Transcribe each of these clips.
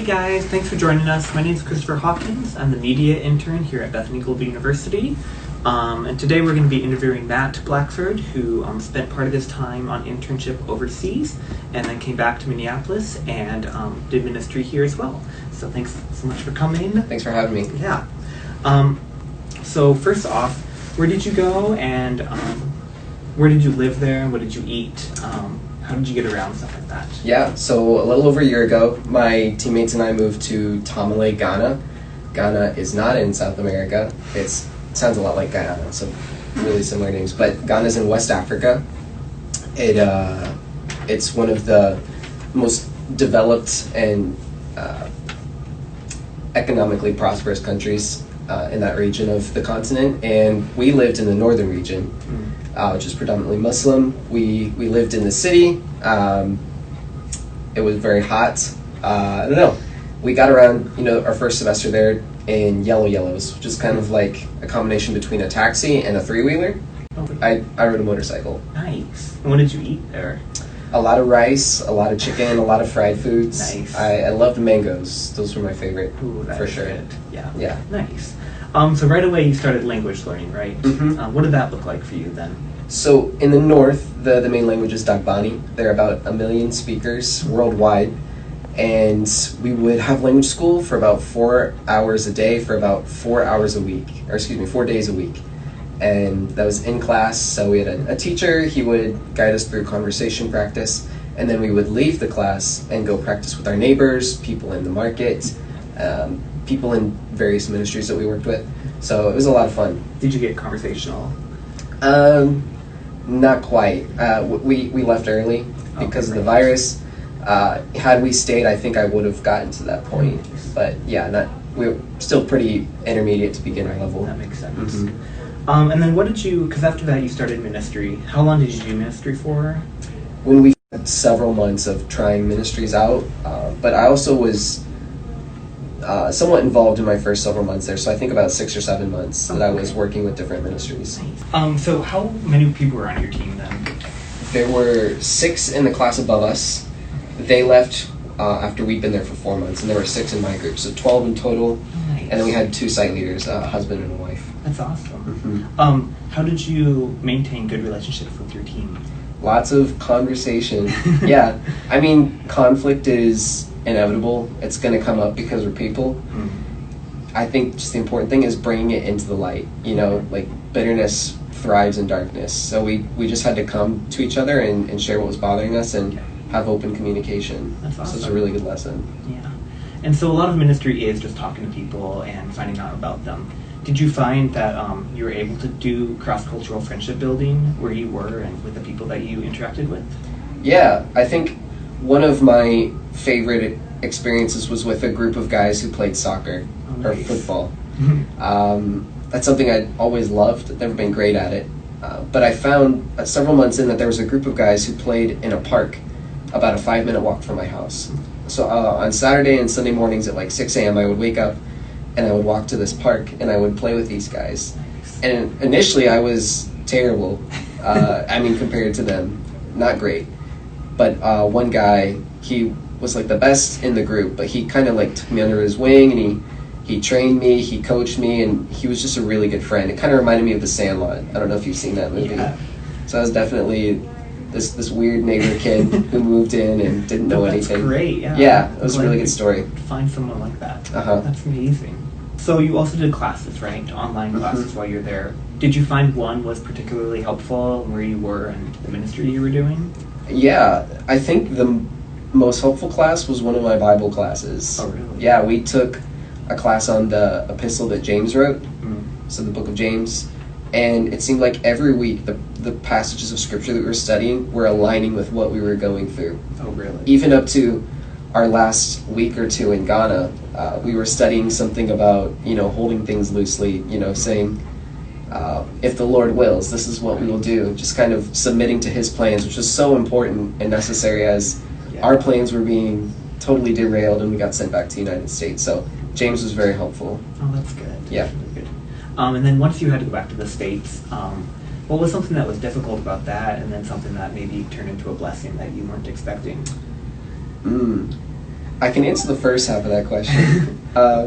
guys, thanks for joining us. My name is Christopher Hawkins. I'm the media intern here at Bethany Global University. And today we're going to be interviewing Matt Blackford, who spent part of his time on internship overseas and then came back to Minneapolis and did ministry here as well. So thanks so much for coming. Thanks for having me. Yeah. So first off, where did you go and where did you live there and what did you eat? How did you get around, stuff like that? Yeah, so a little over a year ago, my teammates and I moved to Tamale, Ghana. Ghana is not in South America. It sounds a lot like Guyana, so really similar names. But Ghana's in West Africa. It's one of the most developed and economically prosperous countries in that region of the continent. And we lived in the northern region, which is predominantly Muslim. We lived in the city. It was very hot. I don't know. We got around, our first semester there in yellows, which is kind of like a combination between a taxi and a three-wheeler. I rode a motorcycle. Nice. And what did you eat there? A lot of rice, a lot of chicken, a lot of fried foods. Nice. I loved mangoes. Those were my favorite. Ooh, for sure. Good. Yeah. Yeah. Nice. So right away you started language learning, right? Mm-hmm. What did that look like for you then? So in the north, the main language is Dagbani. There are about 1 million speakers worldwide. And we would have language school for about 4 hours a day for about 4 hours a week, 4 days a week. And that was in class, so we had a teacher. He would guide us through conversation practice, and then we would leave the class and go practice with our neighbors, people in the market, people in various ministries that we worked with. So it was a lot of fun. Did you get conversational? Not quite. We left early because of the virus. Had we stayed, I think I would have gotten to that point. But yeah, we were still pretty intermediate to beginner level. That makes sense. Mm-hmm. And then because after that you started ministry. How long did you do ministry for? When we had several months of trying ministries out, but I also was somewhat involved in my first several months there, so I think about 6 or 7 months that I was working with different ministries. Nice. So how many people were on your team then? There were 6 in the class above us. They left after we'd been there for 4 months, and there were 6 in my group, so 12 in total. Nice. And then we had 2 site leaders, a husband and a wife. That's awesome. Mm-hmm. How did you maintain good relationships with your team? Lots of conversation. Yeah, I mean, conflict is inevitable. It's going to come up because we're people. Mm-hmm. I think just the important thing is bringing it into the light. Like bitterness thrives in darkness. So we just had to come to each other and share what was bothering us and have open communication. That's awesome. So it's a really good lesson. Yeah. And so a lot of ministry is just talking to people and finding out about them. Did you find that you were able to do cross-cultural friendship building where you were and with the people that you interacted with? Yeah, I think one of my favorite experiences was with a group of guys who played soccer or football. That's something I'd always loved. I've never been great at it. But I found several months in that there was a group of guys who played in a park about a 5-minute walk from my house. So on Saturday and Sunday mornings at like 6 a.m. I would wake up and I would walk to this park and I would play with these guys. And initially I was terrible. Compared to them, not great. But one guy, he was like the best in the group, but he kind of like took me under his wing and he trained me, he coached me, and he was just a really good friend. It kind of reminded me of The Sandlot. I don't know if you've seen that movie. Yeah. So I was definitely this weird neighbor kid who moved in and didn't know anything. That's great, yeah. Yeah, it was a really good story. Find someone like that. Uh-huh. That's amazing. So you also did classes, right? Online classes while you're there. Did you find one was particularly helpful where you were and the ministry you were doing? Yeah, I think the most helpful class was one of my Bible classes. Oh, really? Yeah, we took a class on the epistle that James wrote, so the book of James, and it seemed like every week the passages of scripture that we were studying were aligning with what we were going through. Oh, really? Even up to our last week or two in Ghana, we were studying something about, holding things loosely, saying, if the Lord wills, this is what we will do. Just kind of submitting to his plans, which was so important and necessary as our plans were being totally derailed and we got sent back to the United States. So James was very helpful. Oh, that's good. Yeah. That's really good. And then once you had to go back to the States, what was something that was difficult about that, and then something that maybe turned into a blessing that you weren't expecting? I can answer the first half of that question.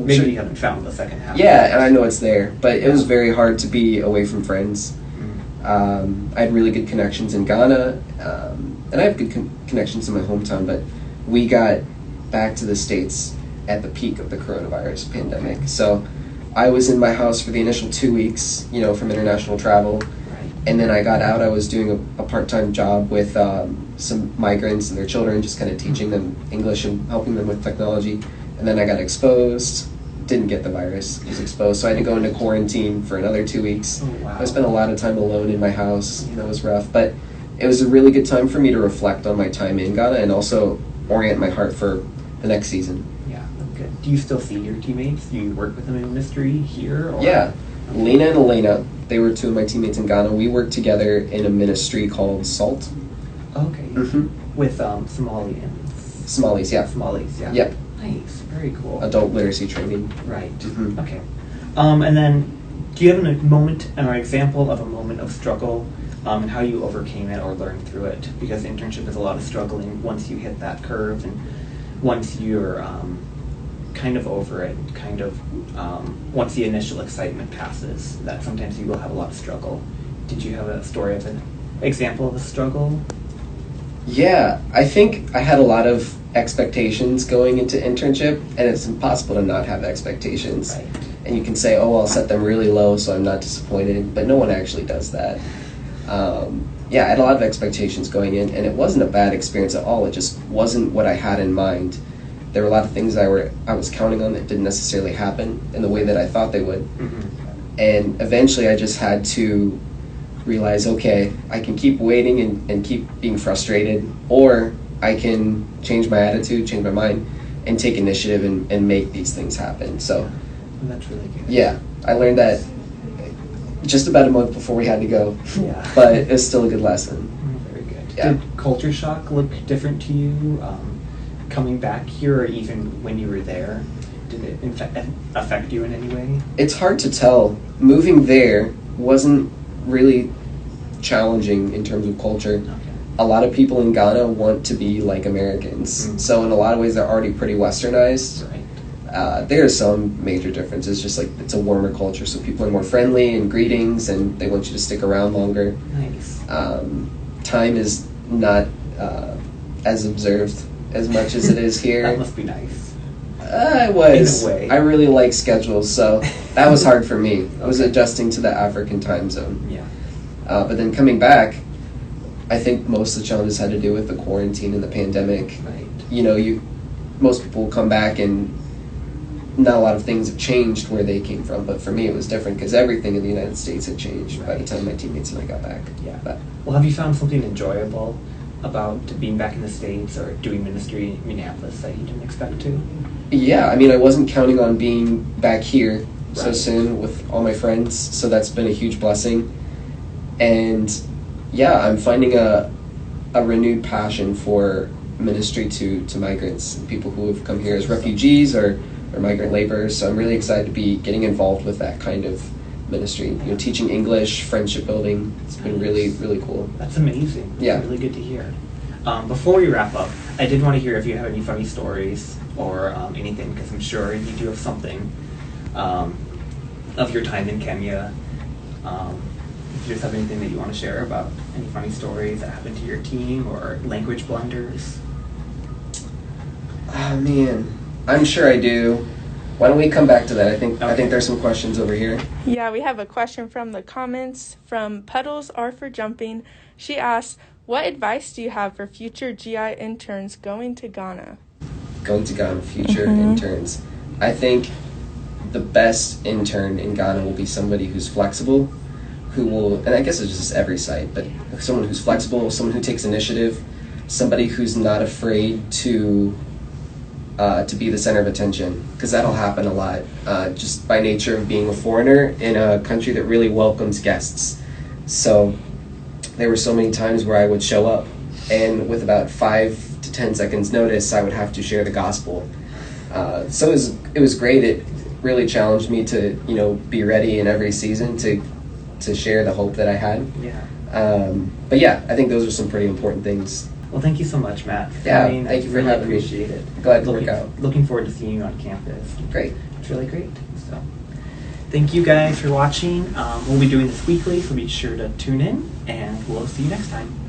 Maybe you haven't found the second half. Yeah, and I know it's there, but it was very hard to be away from friends. I had really good connections in Ghana, and I have good connections in my hometown, but we got back to the States at the peak of the coronavirus pandemic. So I was in my house for the initial 2 weeks, from international travel. And then I got out. I was doing a part-time job with some migrants and their children, just kind of teaching them English and helping them with technology. And then I got exposed. Didn't get the virus. Was exposed. So I had to go into quarantine for another 2 weeks. Oh, wow. I spent a lot of time alone in my house. That was rough. But it was a really good time for me to reflect on my time in Ghana and also orient my heart for the next season. Yeah, that's good. Do you still see your teammates? Do you work with them in ministry here? Or? Yeah. Lena and Elena, they were two of my teammates in Ghana. We worked together in a ministry called SALT. Okay. Mm-hmm. With Somalians. Somalis, yeah. Somalis, yeah. Yep. Nice. Very cool. Adult literacy training. Right. Mm-hmm. Okay. And then, do you have a moment or example of a moment of struggle and how you overcame it or learned through it? Because internship is a lot of struggling once you hit that curve and once you're kind of over it, once the initial excitement passes, that sometimes you will have a lot of struggle. Did you have a story of an example of a struggle? Yeah, I think I had a lot of expectations going into internship, and it's impossible to not have expectations. Right. And you can say, oh, I'll set them really low so I'm not disappointed, but no one actually does that. Yeah, I had a lot of expectations going in, and it wasn't a bad experience at all. It just wasn't what I had in mind. There were a lot of things I was counting on that didn't necessarily happen in the way that I thought they would. Mm-hmm. And eventually I just had to realize, okay, I can keep waiting and keep being frustrated, or I can change my attitude, change my mind, and take initiative and make these things happen. So that's really good. Yeah, I learned that just about a month before we had to go. Yeah. But it's still a good lesson. Very good. Yeah. Did culture shock look different to you coming back here, or even when you were there? Did it affect you in any way? It's hard to tell. Moving there wasn't really challenging in terms of culture. Okay. A lot of people in Ghana want to be like Americans. Mm. So in a lot of ways they're already pretty westernized. Right. There are some major differences, just like it's a warmer culture, so people are more friendly and greetings, and they want you to stick around longer. Nice. Time is not as observed as much as it is here. That must be nice. I was. In a way. I really like schedules, so that was hard for me. I was adjusting to the African time zone. Yeah. But then coming back, I think most of the challenges had to do with the quarantine and the pandemic. Right. Most people come back and not a lot of things have changed where they came from, but for me it was different because everything in the United States had changed by the time my teammates and I got back. Yeah. But, Well, have you found something enjoyable about being back in the States or doing ministry in Minneapolis that you didn't expect to? yeah, I wasn't counting on being back here so Right. soon with all my friends, so that's been a huge blessing. And yeah, I'm finding a renewed passion for ministry to migrants and people who have come here as refugees or migrant laborers. So I'm really excited to be getting involved with that kind of ministry. Teaching English, friendship building. It's been really, really cool. That's amazing. That's Yeah. really good to hear. Before we wrap up, I did want to hear if you have any funny stories or anything, because I'm sure you do have something of your time in Kenya. If you just have anything that you want to share about any funny stories that happened to your team or language blunders. Oh man, I'm sure I do. Why don't we come back to that? I think there's some questions over here. Yeah, we have a question from the comments from Pedals Are for Jumping. She asks, what advice do you have for future GI interns going to Ghana? Going to Ghana, future interns. I think the best intern in Ghana will be somebody who's flexible, who will, and I guess it's just every site, but someone who's flexible, someone who takes initiative, somebody who's not afraid to be the center of attention, because that'll happen a lot, just by nature of being a foreigner in a country that really welcomes guests. So there were so many times where I would show up, and with about 5 to 10 seconds notice, I would have to share the gospel. So it was great. It really challenged me to be ready in every season to share the hope that I had. Yeah. But yeah, I think those are some pretty important things. Well, thank you so much, Matt. Yeah, coming. thank you for really having me. appreciate it. Glad to work out. Looking forward to seeing you on campus. Great. It's really great. So, thank you guys for watching. We'll be doing this weekly, so be sure to tune in, and we'll see you next time.